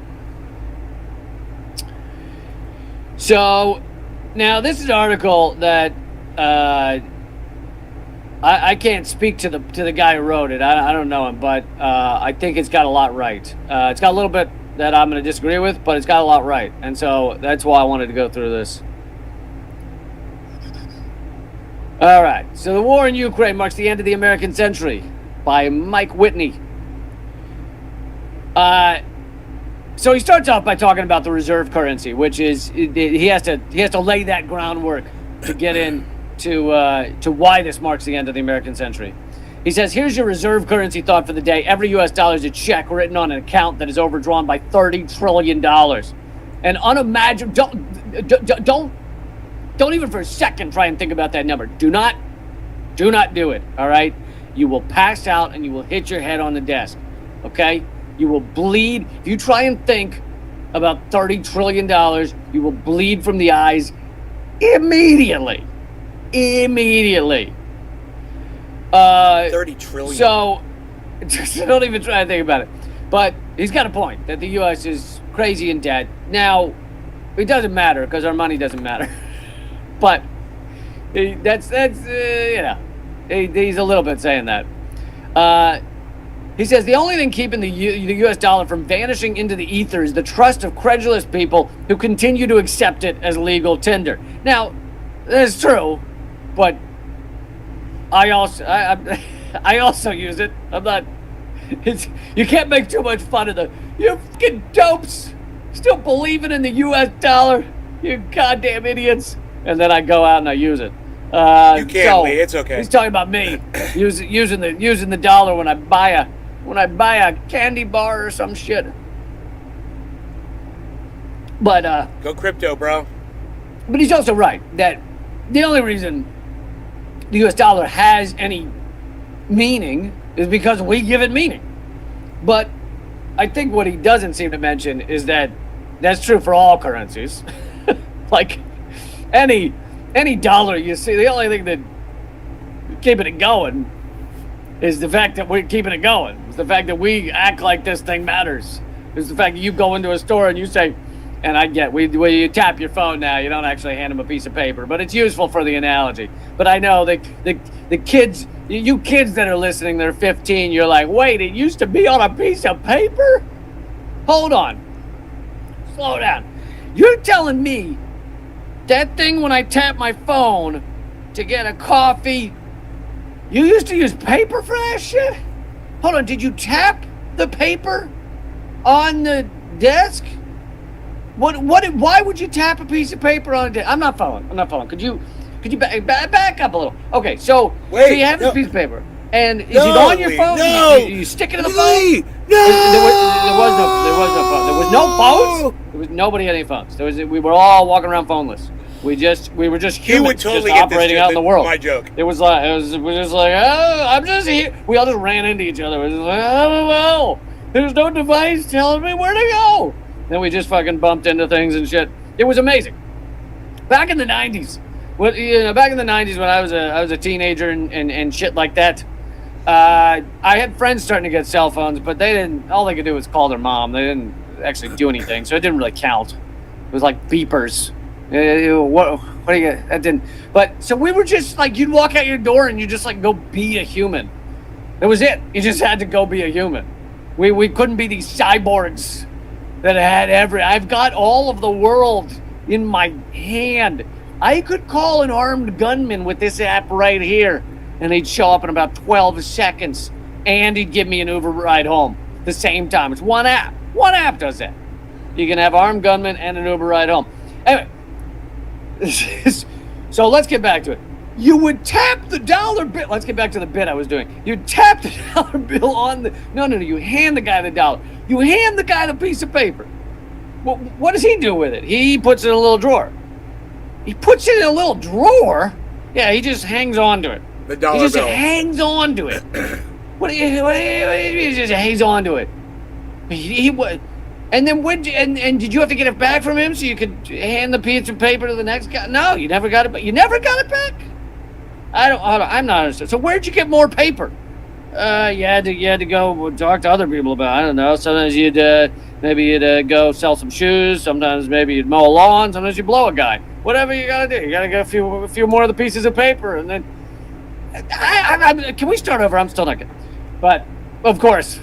So, now this is an article that I can't speak to the guy who wrote it. I don't know him, but I think it's got a lot right. It's got a little bit that I'm going to disagree with, but it's got a lot right. And so that's why I wanted to go through this. All right. So the war in Ukraine marks the end of the American century by Mike Whitney. So he starts off by talking about the reserve currency, which is he has to lay that groundwork to get in to why this marks the end of the American century. He says, here's your reserve currency thought for the day. Every U.S. dollar is a check written on an account that is overdrawn by $30 trillion. And unimaginable, don't even for a second try and think about that number. Do not do it, all right? You will pass out and you will hit your head on the desk, okay? You will bleed. If you try and think about $30 trillion, you will bleed from the eyes immediately. 30 trillion. So, just don't even try to think about it. But he's got a point that the U.S. is crazy in debt. Now, it doesn't matter because our money doesn't matter. But that's you know, he's a little bit saying that. He says the only thing keeping the U.S. dollar from vanishing into the ether is the trust of credulous people who continue to accept it as legal tender. Now, that's true, but I also use it. I'm not. You can't make too much fun of you fucking dopes still believing in the U.S. dollar. You goddamn idiots. And then I go out and I use it. You can't, Lee. It's okay. He's talking about me using the dollar when I buy a candy bar or some shit. But go crypto, bro. But he's also right that the only reason the U.S. dollar has any meaning is because we give it meaning. But I think what he doesn't seem to mention is that that's true for all currencies. Like any dollar you see, the only thing that keeping it going is the fact that we're keeping it going. It's the fact that we act like this thing matters. It's the fact that you go into a store and you say, and I get, where you tap your phone now, you don't actually hand them a piece of paper, but it's useful for the analogy. But I know the kids, you kids that are listening, they're 15, you're like, wait, it used to be on a piece of paper? Hold on. Slow down. You're telling me that thing when I tap my phone to get a coffee, you used to use paper for that shit? Hold on, did you tap the paper on the desk? Why would you tap a piece of paper on a desk? I'm not following. Could you Could you back up a little? Okay, so Wait, you have this no. piece of paper, and is it No, on your Lee, phone? no. You stick it in the Lee, phone? no. There was no phone. There was no phones. There was nobody had any phones. We were all walking around phoneless. We were just humans, would totally just get this operating joke, out in the world. my joke. It was just like, oh, I'm just here. We all just ran into each other. It was like, I don't know. There's no device telling me where to go. Then we just fucking bumped into things and shit. It was amazing. Back in the '90s, back in the '90s when I was a teenager and shit like that. I had friends starting to get cell phones, but they didn't. All they could do was call their mom. They didn't actually do anything, so it didn't really count. It was like beepers. What do you get? That didn't. But so we were just like, you'd walk out your door and you just like go be a human. That was it. You just had to go be a human. We couldn't be these cyborgs that had I've got all of the world in my hand. I could call an armed gunman with this app right here, and he'd show up in about 12 seconds, and he'd give me an Uber ride home at the same time. It's one app. One app does that. You can have armed gunman and an Uber ride home. Anyway, so let's get back to it. You would tap the dollar bill. Let's get back to the bit I was doing. You tap the dollar bill on the... No. You hand the guy the dollar. You hand the guy the piece of paper. Well, what does he do with it? He puts it in a little drawer. He puts it in a little drawer? Yeah, he just hangs on to it. The dollar He just bill. hangs on to it. He just hangs on to it. And then and did you have to get it back from him so you could hand the piece of paper to the next guy? No, you never got it back. You never got it back? I'm not understanding. So where'd you get more paper? You had to go talk to other people about it. I don't know. Sometimes you'd go sell some shoes. Sometimes maybe you'd mow a lawn. Sometimes you blow a guy. Whatever you gotta do, you gotta get a few more of the pieces of paper, and then. Can we start over? I'm still not good. But of course,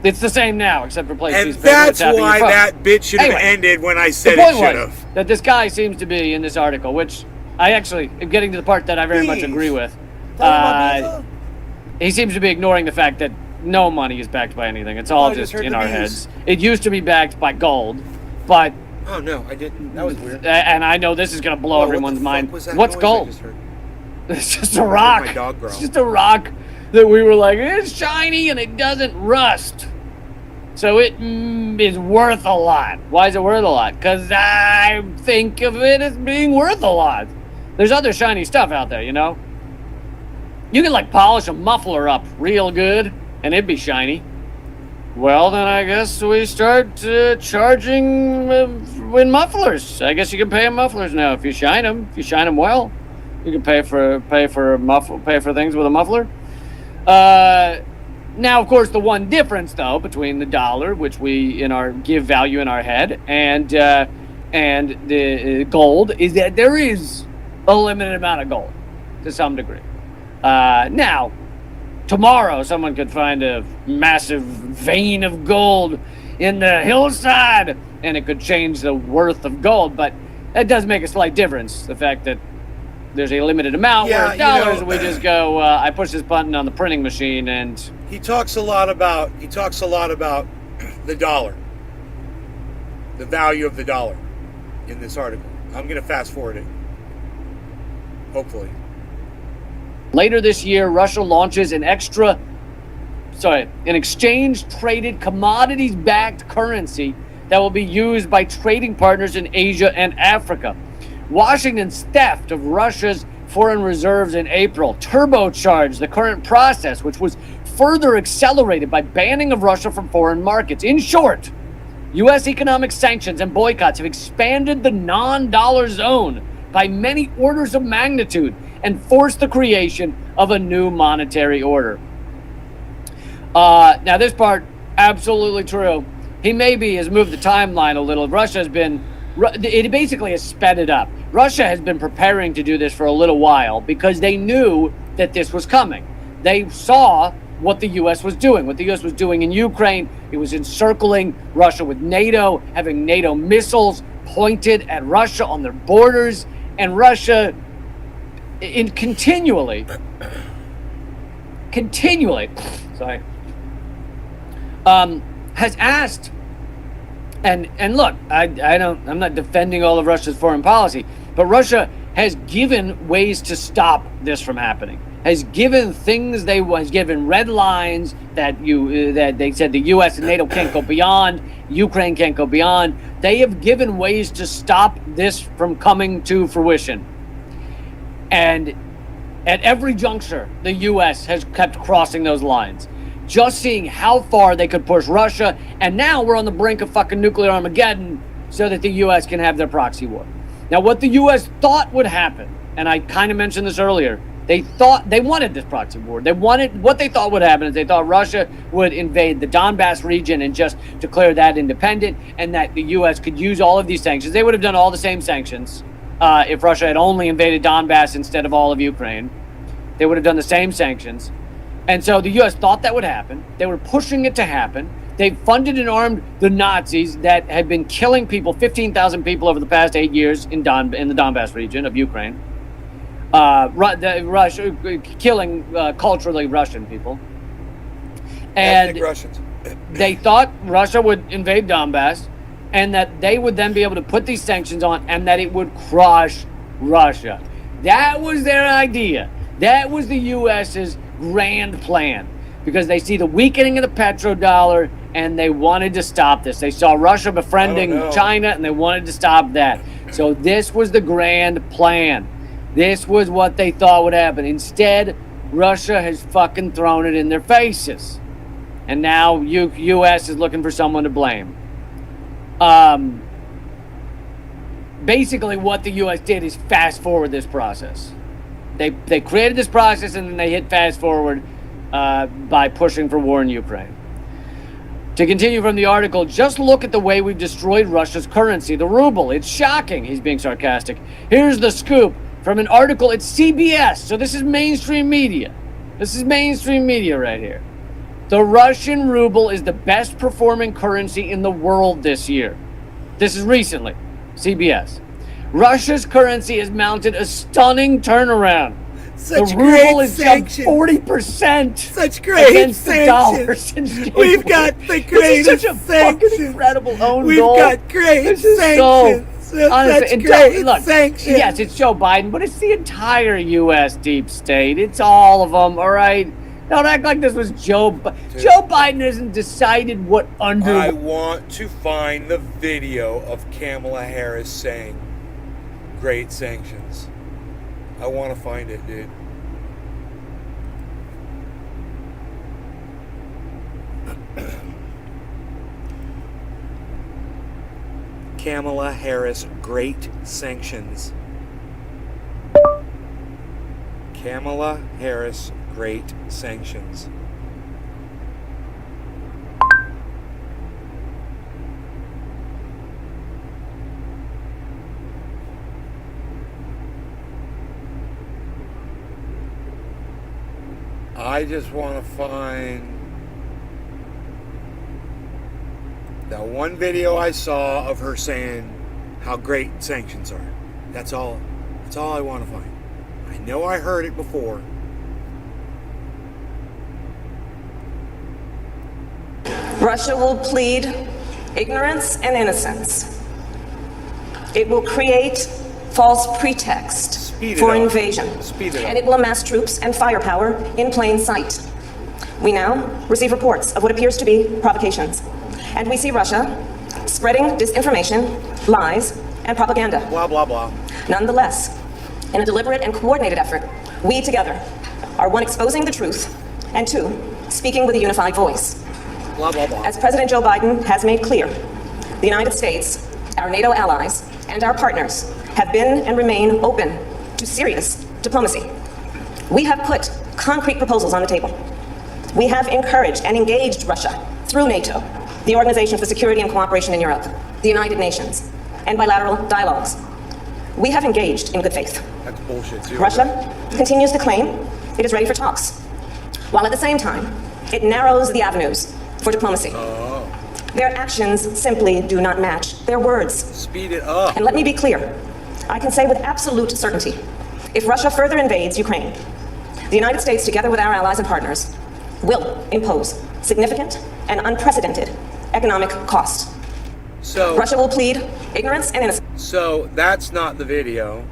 it's the same now, except for placing And pieces of paper that's tapping your why phone. that bit should have Anyway, ended when I The said it point should was have. that this guy seems to be in this article, which I actually am getting to the part that I very much Please. agree with. Talking about He seems to be ignoring the fact that no money is backed by anything. It's all I just just heard in the our news. heads. It used to be backed by gold, but Oh no, I didn't. That was weird. and I know this is going to blow Whoa, everyone's what the mind. fuck was that What's noise I gold? just heard? It's just a rock. my dog growl. It's just a rock that we were like, it's shiny and it doesn't rust. So it is worth a lot. Why is it worth a lot? Because I think of it as being worth a lot. There's other shiny stuff out there, you know? You can like polish a muffler up real good and it'd be shiny. Well, then I guess we start charging in mufflers. I guess you can pay in mufflers now if you shine them. If you shine them well, you can pay for things with a muffler. Now, of course, the one difference though between the dollar, which we give value in our head, and the gold is that there is a limited amount of gold to some degree. Now, tomorrow, someone could find a massive vein of gold in the hillside, and it could change the worth of gold. But that does make a slight difference. The fact that there's a limited amount, Yeah, where dollars, you know, we just go, I push this button on the printing machine, and He talks a lot about the dollar, the value of the dollar in this article. I'm going to fast forward it. Hopefully. later this year, Russia launches an exchange-traded commodities-backed currency that will be used by trading partners in Asia and Africa. Washington's theft of Russia's foreign reserves in April turbocharged the current process, which was further accelerated by banning of Russia from foreign markets. In short, U.S. economic sanctions and boycotts have expanded the non-dollar zone by many orders of magnitude and forced the creation of a new monetary order. Now, this part, absolutely true. He maybe has moved the timeline a little. It basically has sped it up. Russia has been preparing to do this for a little while because they knew that this was coming. They saw what the U.S. was doing. What the U.S. was doing in Ukraine, it was encircling Russia with NATO, having NATO missiles pointed at Russia on their borders, and Russia continually, has asked. And look, I'm not defending all of Russia's foreign policy, but Russia has given ways to stop this from happening. Has given things has given red lines that they said the U.S. and NATO can't go beyond, Ukraine can't go beyond. They have given ways to stop this from coming to fruition. And at every juncture, the U.S. has kept crossing those lines, just seeing how far they could push Russia. And now we're on the brink of fucking nuclear Armageddon so that the U.S. can have their proxy war. Now, what the U.S. thought would happen, and I kind of mentioned this earlier, they wanted this proxy war. What they thought would happen is they thought Russia would invade the Donbass region and just declare that independent, and that the U.S. could use all of these sanctions. They would have done all the same sanctions if Russia had only invaded Donbass instead of all of Ukraine. They would have done the same sanctions. And so the U.S. thought that would happen. They were pushing it to happen. They funded and armed the Nazis that had been killing people, 15,000 people over the past 8 years in the Donbass region of Ukraine. Russia killing culturally Russian people, and ethnic Russians. They thought Russia would invade Donbass, and that they would then be able to put these sanctions on, and that it would crush Russia. That was their idea. That was the U.S.'s grand plan, because they see the weakening of the petrodollar, and they wanted to stop this. They saw Russia befriending China, and they wanted to stop that. So this was the grand plan. This was what they thought would happen. Instead, Russia has fucking thrown it in their faces. And now U.S. is looking for someone to blame. Basically, what the U.S. did is fast forward this process. They created this process, and then they hit fast forward by pushing for war in Ukraine. To continue from the article, just look at the way we've destroyed Russia's currency, the ruble. It's shocking. He's being sarcastic. Here's the scoop. From an article at CBS, so this is mainstream media. This is mainstream media right here. The Russian ruble is the best performing currency in the world this year. This is recently, CBS. Russia's currency has mounted a stunning turnaround. Such the great ruble is sanctions. jumped 40%. Such great against the dollar sanctions. since We've January. got the This greatest is such a sanctions. fucking incredible own We've goal. got great This is sanctions. Honestly, Such and great look, sanctions. yes, it's Joe Biden, but it's the entire U.S. deep state. It's all of them, all right? Don't act like this was Joe Biden hasn't decided what under... I want to find the video of Kamala Harris saying, great sanctions. I want to find it, dude. Kamala Harris, great sanctions. Kamala Harris, great sanctions. I just want to find that one video I saw of her saying how great sanctions are. That's all I want to find. I know I heard it before. Russia will plead ignorance and innocence. It will create false pretext for invasion. And it will amass troops and firepower in plain sight. We now receive reports of what appears to be provocations. And we see Russia spreading disinformation, lies, and propaganda. Blah, blah, blah. Nonetheless, in a deliberate and coordinated effort, we together are one, exposing the truth, and two, speaking with a unified voice. Blah, blah, blah. As President Joe Biden has made clear, the United States, our NATO allies, and our partners have been and remain open to serious diplomacy. We have put concrete proposals on the table. We have encouraged and engaged Russia through NATO, the Organization for Security and Cooperation in Europe, the United Nations, and bilateral dialogues. We have engaged in good faith. That's bullshit, too. Russia continues to claim it is ready for talks, while at the same time, it narrows the avenues for diplomacy. Their actions simply do not match their words. Speed it up. And let me be clear. I can say with absolute certainty, if Russia further invades Ukraine, the United States, together with our allies and partners, will impose significant and unprecedented economic cost. So Russia will plead ignorance and innocence. So that's not the video.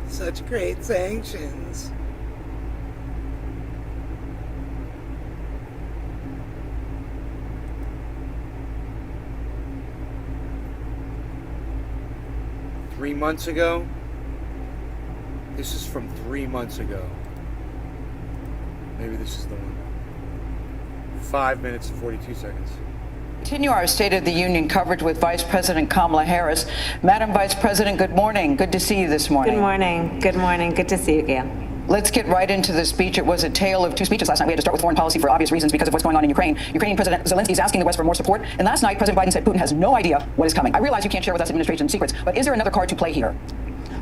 Such great sanctions. Three months ago? This is from 3 months ago. Maybe this is the one. 5 minutes and 42 seconds. Continue our State of the Union coverage with Vice President Kamala Harris. Madam Vice President, good morning. Good to see you this morning. Good morning. Good morning. Good to see you again. Let's get right into the speech. It was a tale of two speeches last night. We had to start with foreign policy for obvious reasons because of what's going on in Ukraine. Ukrainian President Zelensky is asking the West for more support. And last night, President Biden said Putin has no idea what is coming. I realize you can't share with us administration secrets, but is there another card to play here?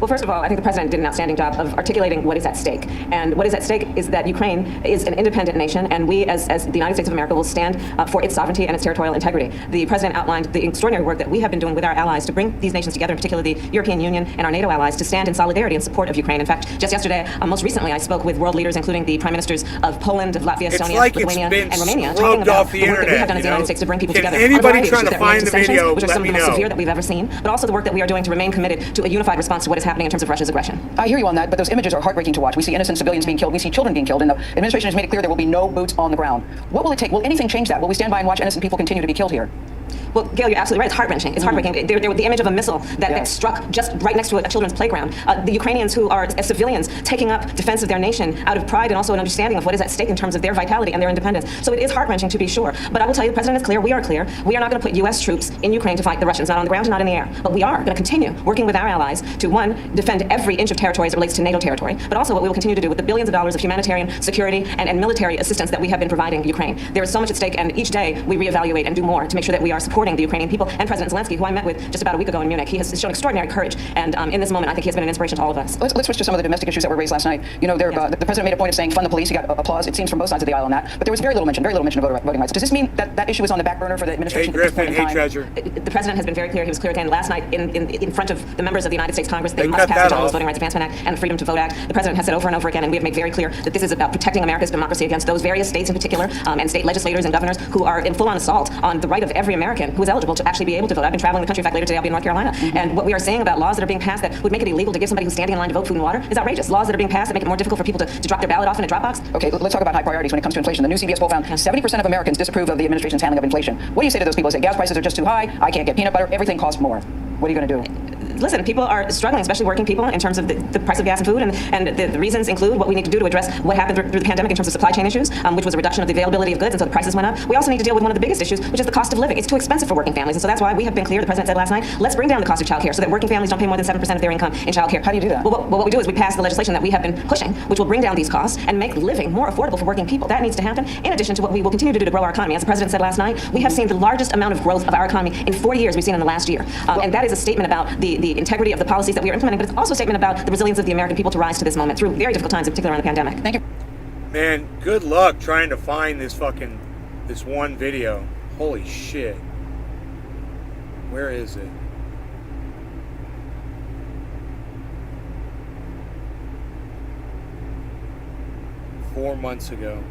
Well, first of all, I think the president did an outstanding job of articulating what is at stake. And what is at stake is that Ukraine is an independent nation, and we, as the United States of America, will stand for its sovereignty and its territorial integrity. The president outlined the extraordinary work that we have been doing with our allies to bring these nations together, in particular the European Union and our NATO allies, to stand in solidarity and support of Ukraine. In fact, just yesterday, most recently, I spoke with world leaders, including the prime ministers of Poland, Latvia, Estonia, Lithuania, and Romania, talking about the work that we have done as the United States to bring people together. Anybody trying to find the sanctions, video, which are some of the most severe that we've ever seen, but also the work that we are doing to remain committed to a unified response to what is happening in terms of Russia's aggression. I hear you on that, but those images are heartbreaking to watch. We see innocent civilians being killed. We see children being killed, and the administration has made it clear there will be no boots on the ground. What will it take? Will anything change that? Will we stand by and watch innocent people continue to be killed here? Well, Gail, you're absolutely right. It's heart-wrenching. It's heartbreaking. There was the image of a missile that struck just right next to a children's playground. The Ukrainians, who are as civilians, taking up defense of their nation out of pride and also an understanding of what is at stake in terms of their vitality and their independence. So it is heart-wrenching, to be sure. But I will tell you, the president is clear. We are clear. We are not going to put U.S. troops in Ukraine to fight the Russians, not on the ground and not in the air. But we are going to continue working with our allies to, one, defend every inch of territory as it relates to NATO territory, but also what we will continue to do with the billions of dollars of humanitarian, security, and military assistance that we have been providing Ukraine. There is so much at stake, and each day we reevaluate and do more to make sure that we are supporting the Ukrainian people. And President Zelensky, who I met with just about a week ago in Munich, he has shown extraordinary courage, and in this moment, I think he has been an inspiration to all of us. Let's switch to some of the domestic issues that were raised last night. You know, the president made a point of saying fund the police. He got applause, it seems, from both sides of the aisle on that. But there was very little mention of voting rights. Does this mean that that issue is on the back burner for the administration Hey, Griffin, hey, Treasure. The president has been very clear. He was clear again last night in front of the members of the United States Congress. They must pass the Jones Voting Rights Advancement Act and the Freedom to Vote Act. The president has said over and over again, and we have made very clear that this is about protecting America's democracy against those various states in particular, and state legislators and governors who are in full-on assault on the right of every American who is eligible to actually be able to vote. I've been traveling the country. In fact, later today I'll be in North Carolina. And what we are saying about laws that are being passed that would make it illegal to give somebody who's standing in line to vote food and water is outrageous. Laws that are being passed that make it more difficult for people to drop their ballot off in a drop box. Okay, let's talk about high priorities when it comes to inflation. The new CBS poll found 70% of Americans disapprove of the administration's handling of inflation. What do you say to those people who say gas prices are just too high, I can't get peanut butter, everything costs more? What are you going to do? Listen, people are struggling, especially working people, in terms of the price of gas and food, and the reasons include what we need to do to address what happened through the pandemic in terms of supply chain issues, which was a reduction of the availability of goods, and so the prices went up. We also need to deal with one of the biggest issues, which is the cost of living. It's too expensive for working families, and so that's why we have been clear. The president said last night, let's bring down the cost of child care so that working families don't pay more than 7% of their income in child care. How do you do that? Well, what we do is we pass the legislation that we have been pushing, which will bring down these costs and make living more affordable for working people. That needs to happen, in addition to what we will continue to do to grow our economy. As the president said last night, we have seen the largest amount of growth of our economy in 4 years we've seen in the last year. And that is a statement about the integrity of the policies that we are implementing, but it's also a statement about the resilience of the American people to rise to this moment through very difficult times, in particular on the pandemic. Thank you. Man, good luck trying to find this one video. Holy shit. Where is it? Four months ago.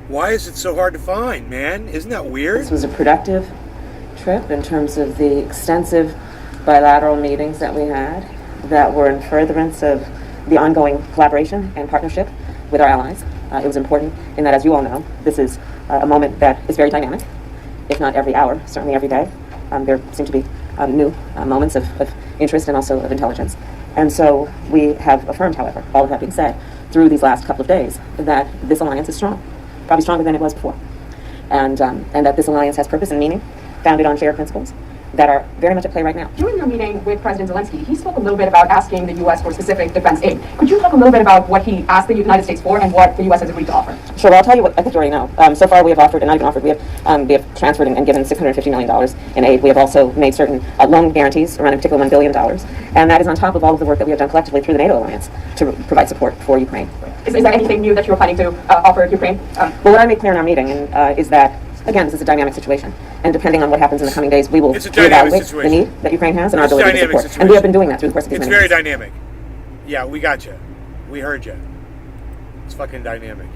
Why is it so hard to find, man? Isn't that weird? This was a productive trip in terms of the extensive bilateral meetings that we had that were in furtherance of the ongoing collaboration and partnership with our allies. It was important in that, as you all know, this is a moment that is very dynamic, if not every hour, certainly every day. There seem to be new moments of interest and also of intelligence. And so we have affirmed, however, all of that being said, through these last couple of days, that this alliance is strong, probably stronger than it was before. And that this alliance has purpose and meaning, founded on shared principles that are very much at play right now. During your meeting with President Zelensky, he spoke a little bit about asking the U.S. for specific defense aid. Could you talk a little bit about what he asked the United States for and what the U.S. has agreed to offer? Sure. Well, I'll tell you what I think you already know. So far, we have offered, and not even offered, we have transferred and given $650 million in aid. We have also made certain loan guarantees, around in particular $1 billion, and that is on top of all of the work that we have done collectively through the NATO alliance to provide support for Ukraine. Is there anything new that you're planning to offer Ukraine? Well, what I made clear in our meeting is that, again, this is a dynamic situation, and depending on what happens in the coming days, we will evaluate the need that Ukraine has and our ability to support. And we have been doing that through the course of these It's many very months. dynamic. Yeah, we got you. We heard you. It's fucking dynamic.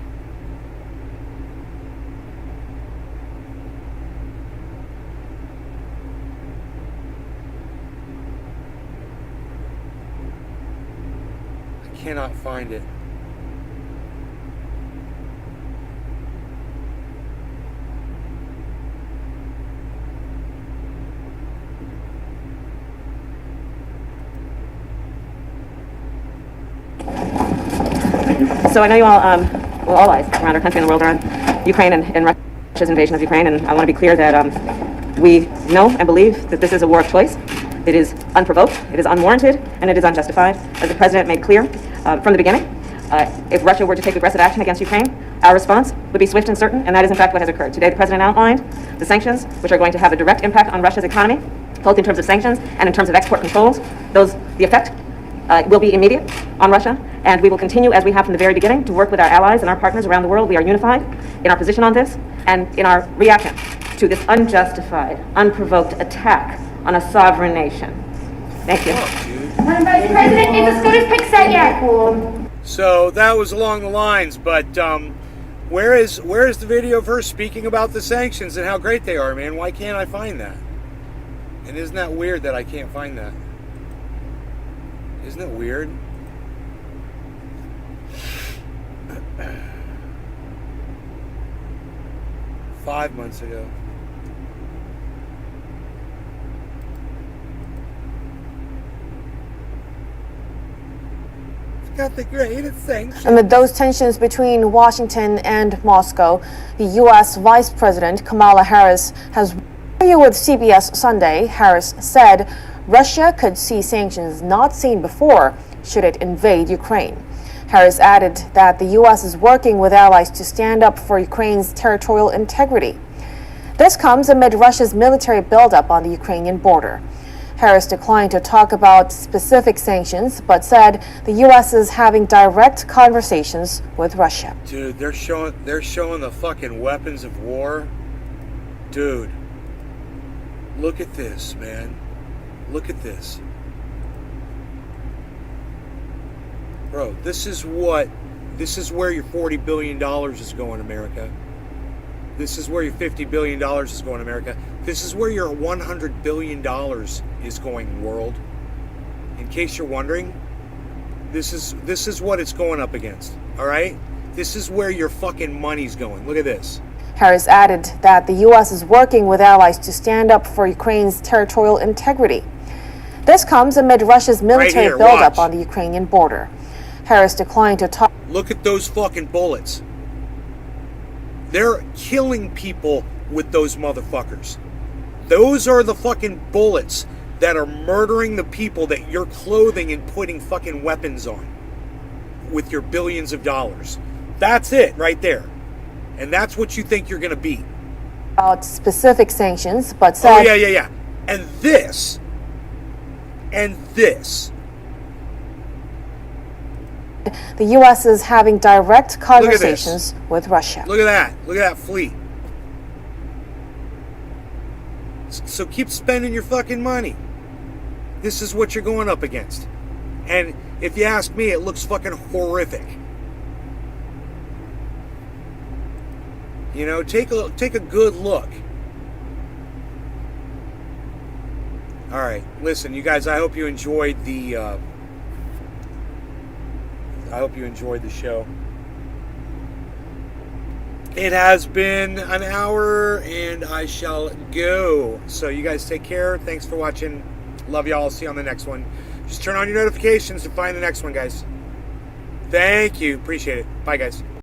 cannot find it? So I know you all, well, all eyes around our country and the world are on Ukraine and Russia's invasion of Ukraine, and I want to be clear that we know and believe that this is a war of choice. It is unprovoked, it is unwarranted, and it is unjustified. As the President made clear from the beginning, if Russia were to take aggressive action against Ukraine, our response would be swift and certain, and that is in fact what has occurred. Today the President outlined the sanctions, which are going to have a direct impact on Russia's economy, both in terms of sanctions and in terms of export controls. The effect will be immediate on Russia, and we will continue, as we have from the very beginning, to work with our allies and our partners around the world. We are unified in our position on this and in our reaction to this unjustified, unprovoked attack on a sovereign nation. Thank you. Madam Vice President, is the SCOTUS pick set yet? So that was along the lines, but where is the video of her speaking about the sanctions and how great they are, man? Why can't I find that? And isn't that weird that I can't find that? Isn't it weird? Five months ago. Got the greatest sanctions. Amid those tensions between Washington and Moscow, the U.S. Vice President Kamala Harris has in an interview with CBS Sunday. Harris said Russia could see sanctions not seen before should it invade Ukraine. Harris added that the U.S. is working with allies to stand up for Ukraine's territorial integrity. This comes amid Russia's military buildup on the Ukrainian border. Harris declined to talk about specific sanctions, but said the U.S. is having direct conversations with Russia. Dude, they're showing the fucking weapons of war. Dude, look at this, man. Look at this. Bro, this is where your $40 billion is going, America. This is where your $50 billion is going, America. This is where your $100 billion is going, world. In case you're wondering, this is what it's going up against, all right? This is where your fucking money's going. Look at this. Harris added that the U.S. is working with allies to stand up for Ukraine's territorial integrity. This comes amid Russia's military buildup on the Ukrainian border. Harris declined to talk. Look at those fucking bullets. They're killing people with those motherfuckers. Those are the fucking bullets that are murdering the people that you're clothing and putting fucking weapons on with your billions of dollars. That's it right there. And that's what you think you're going to beat. About specific sanctions, but said... Oh, yeah. And this. The U.S. is having direct conversations with Russia. Look at that. Look at that fleet. So keep spending your fucking money. This is what you're going up against. And if you ask me, it looks fucking horrific. You know, take a good look. All right, listen, you guys. I hope you enjoyed the show. It has been an hour, and I shall go. So you guys take care. Thanks for watching. Love y'all. See you on the next one. Just turn on your notifications to find the next one, guys. Thank you. Appreciate it. Bye, guys.